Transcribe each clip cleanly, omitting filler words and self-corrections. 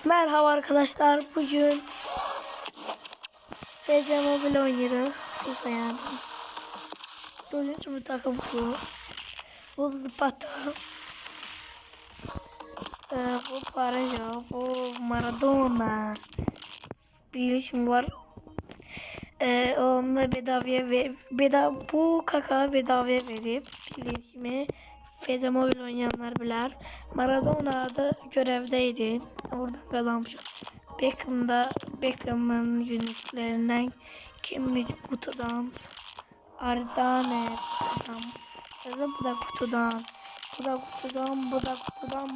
Merhaba arkadaşlar, bugün FC Mobile oynuyoruz. FIFA yani. Dönüşüm bir takım bu. Bu Zapata. Bu Parajo. Bu Maradona. Bir işim var. Onunla bu kaka bedavaya verip iletişimi FC Mobile oynayanlar bilir. Maradona da görevdeydi. Oradan kazanmış. Beckham'ın yönetiklerinden kimmiş kutudan Ardane kutudan bu da kutudan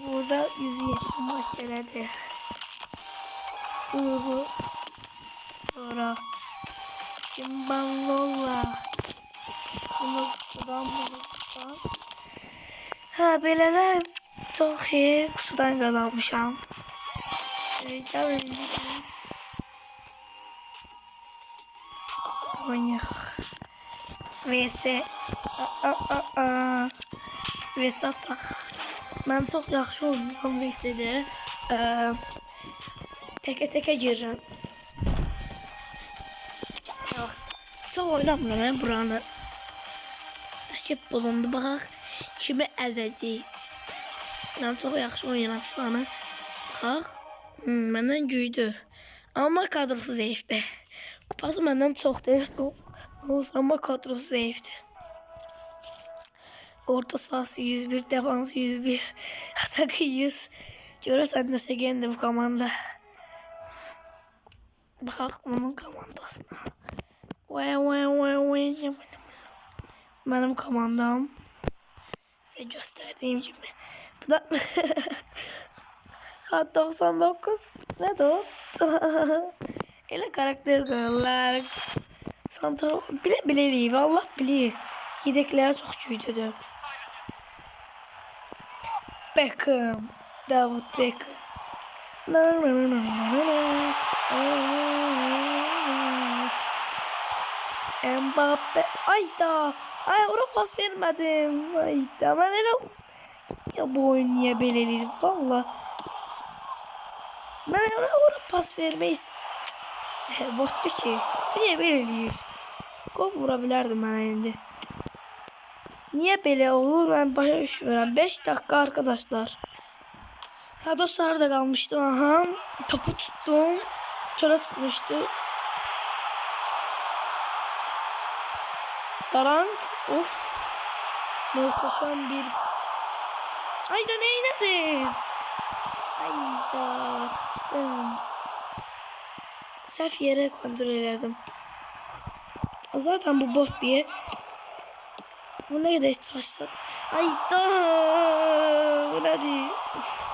burada 170 maç geldi. Bu sonra Kimbanlola bunu kutudan belirler çok iyi kutudan kazanmışam. Tabii oynuyor. VS VS atak. Ben çok yaxşı oynuyorum VS'de. Teke girirəm. Çok oynamıram ben buranı. Rakip bulundu. Baxaq kimi əzəcək. Ben çok yaxşı oynuyorum FIFA'nı. Baxaq. Məndən güclü. Amma kadrosu zayıfdır. Kupası məndən çox değişdi. Ama kadrosu zayıfdır. Orta sahası 101, defansı 101, atakı 100. Görəsən nəsə gəldi bu komanda. Baxaq onun komandasına. Benim komandam. Size gösterdiğim gibi. Bu da 99. Ne de o? Elə karakter koyarlar. Santro bileliği. Vallahi bilir. Yedekler çok güçlüdür. Beckham. David Beckham. Mbappe. Ayda. Ay ona pas vermedim. Ayda. Ben öyle... Ya bu oyun niye belirli? Valla. Ben ona pas vermeyiz. Bottu ki. Niye belirli? Gol vurabilirdim ben elinde. Niye böyle olur? Ben başa düşmüyorum. 5 dakika arkadaşlar. Ha dostlar da kalmıştı. Aha. Topu tuttum. Çöle çıkmıştı. Darank. Of. Muhteşem bir. Ayda ne inedin? Ayda taştım. Sef yere kontrol ederdim. Zaten bu bot diye. Bu ne kadar taştı. Ayda. Bu ne değil. Uf.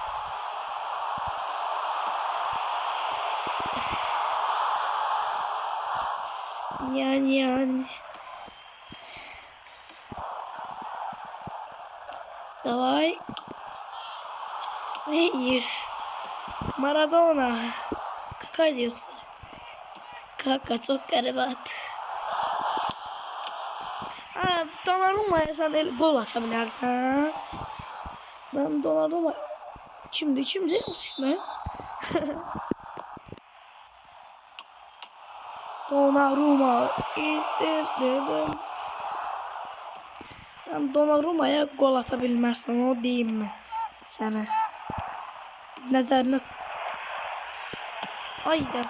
Yani. Davay. Ne yer? Maradona. Kakaydı yoksa. Kaka çok garibat. Donnarumma'ya sen gol atabilirsin. Ben Donnarumma. Kimdi? Osimhen. Donnarumma. İndirdim. Sen Donnarumma'ya gol atabilmezsin, o diyeyim mi sana? Nazarına. Ayda.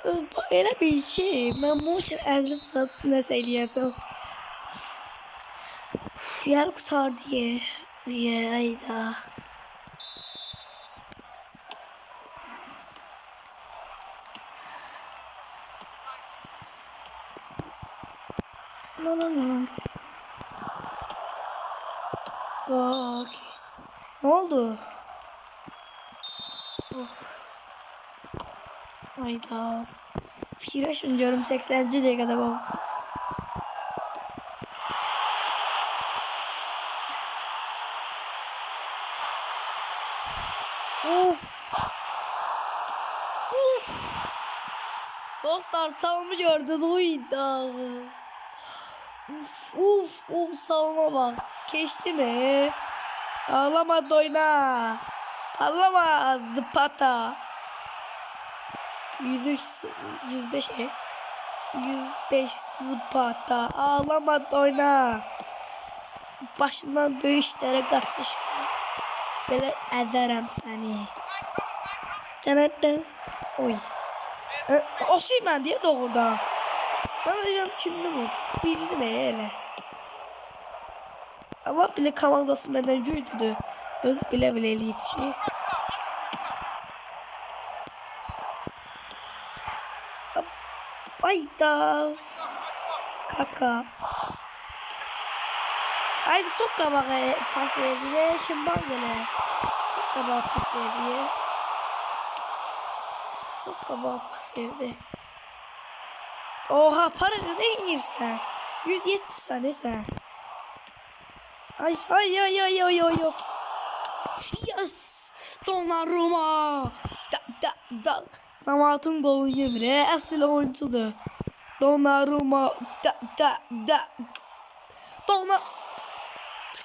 Bu elə bir şey. Ben bu için əzilib satıp nəsə eləyəcəm. Yer kutar diye. Ayda. No. Okay. Ne oldu? Of. Hayda. Fikirleşin diyorum 80. dakikada oldu. Of. Dostlar salımı gördünüz oyda. Uf savunma bak. Geçti mi? Ağlama Doyna. Ağlama Zıpata. 103 105 105 Zıpata. Ağlama Doyna. Başından böyük işlere kaçışma. Böyle əzərəm səni. Cənətdən. Oy. Osimhen diye doğrudan. Ben diyeceğim kimdi bu? Bildim hele. Ama bile komandası benden güçlüdü. Öz bile eləyib ki. Ayda. Kaka. Haydi çok kabağa pas verdi. Kim bak hele. Çok kabağa pas verdi. Çok kabağa pas verdi. Oha para ne inirsen. 107 saniye sen. Ay. Yes. Donnarumma. Da. Samat'ın golü yemire. Asıl oyuncudur. Donnarumma. Da.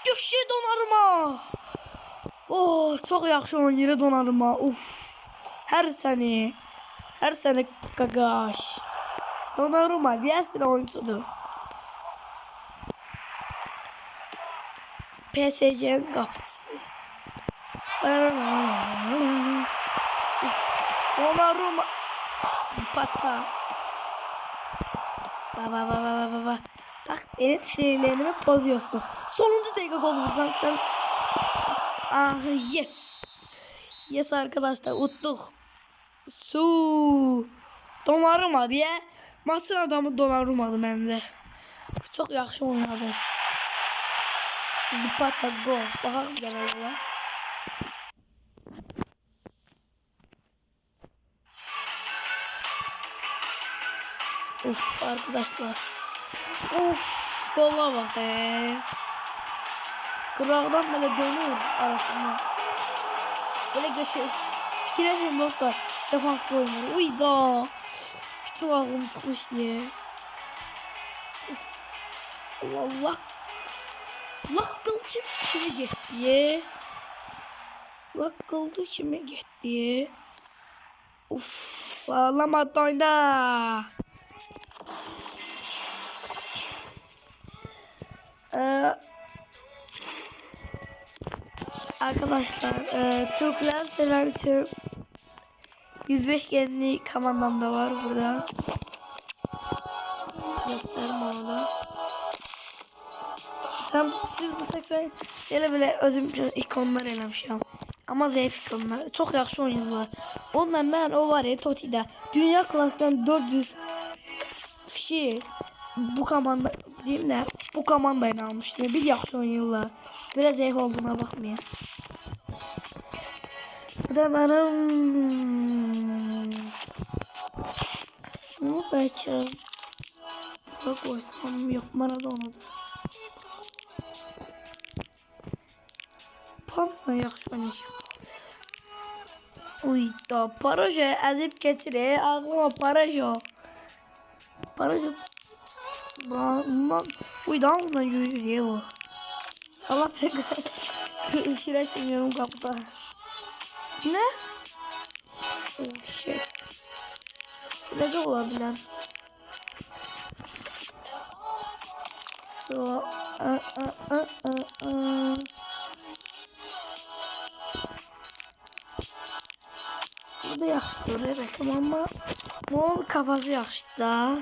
Gökçe Donnarumma. Oh çok yaxşı oynayır Donnarumma. Uf. Her sene gagaş. Donnarumma diğer oyuncudur. PSG'nin kapısı. Donnarumma. Pata. Baba. Bak benim sinirlerimi bozuyorsun. Sonuncu dakika gol vursan sen. Ah yes. Yes arkadaşlar uttuk. Donnarumma diye maçın adamı Donnarumma'dı bence. Çok yaxşı oynadı. Zıpata gol. Baxaq bir dənə gola. Uf arkadaşlar. Gola bak Qıraqdan belə dönür arasında. Belə geçir. Fikirləşin dostlar. Defans koymur. Uyda. Bütün ağlım çıkmış diye. Allah. Lakkılcı kimi getdi? Lakkıldı kimi getdi? Uf. Ağlama Doyna. Arkadaşlar Türkler sever için 105 genli komandam da var burada. Gösterim orada. Siz bu 80 elə belə özüm ikonlar eləmişəm. Amma zəif ikonlar. Çox yaxşı oyuncular. Onunla mən o var ya Toti'də dünya klasından 400 fişi bu komanda deyim nə? Bu komandayla almışdı. Bir yaxşı oynuyorlar. Biraz zəif olduğuna baxmayın. Bu da benim bunu belki koysam yok Maradona'da. Pamsla yaxşı oynayışım. Uyda Parajo əzib keçir. Ağlıma Parajo. Bundan uydan yürüyor bu. Allah şirə çekiyorum kapıda. Ne? Oh shit. Ne de olabilir? So, Bu da yaxşıdır, rəqəm amma bunun kafası yaxşıdır da.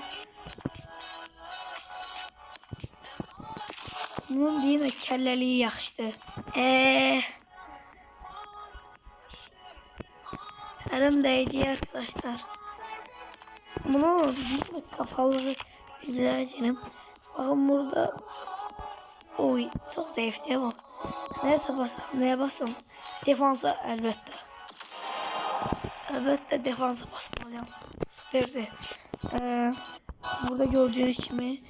Bunun deyim kəlləliyi yaxşıdır. Elim değdi arkadaşlar. Bunu deyim kafalı izleyeceğim. Bakın burada. Oy çok zayıf değil bu. Neyse basalım. Neye basalım? Defansa elbette. Elbette defansa basmalıyım. Süperdi. Burada gördüğünüz gibi.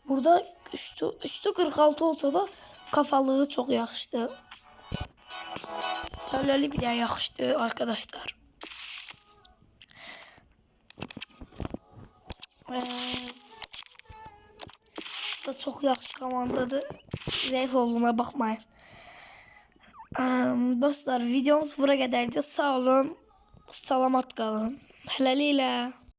Burada 3'te 46 olsa da kafalığı çok yakıştı. Söyleri bir daha yakıştı arkadaşlar. da çox yaxşı komandadır. Zəif olduğuna baxmayın. Dostlar, videomuz bura qədərdir. Sağ olun. Salamat qalın. Hələliklə.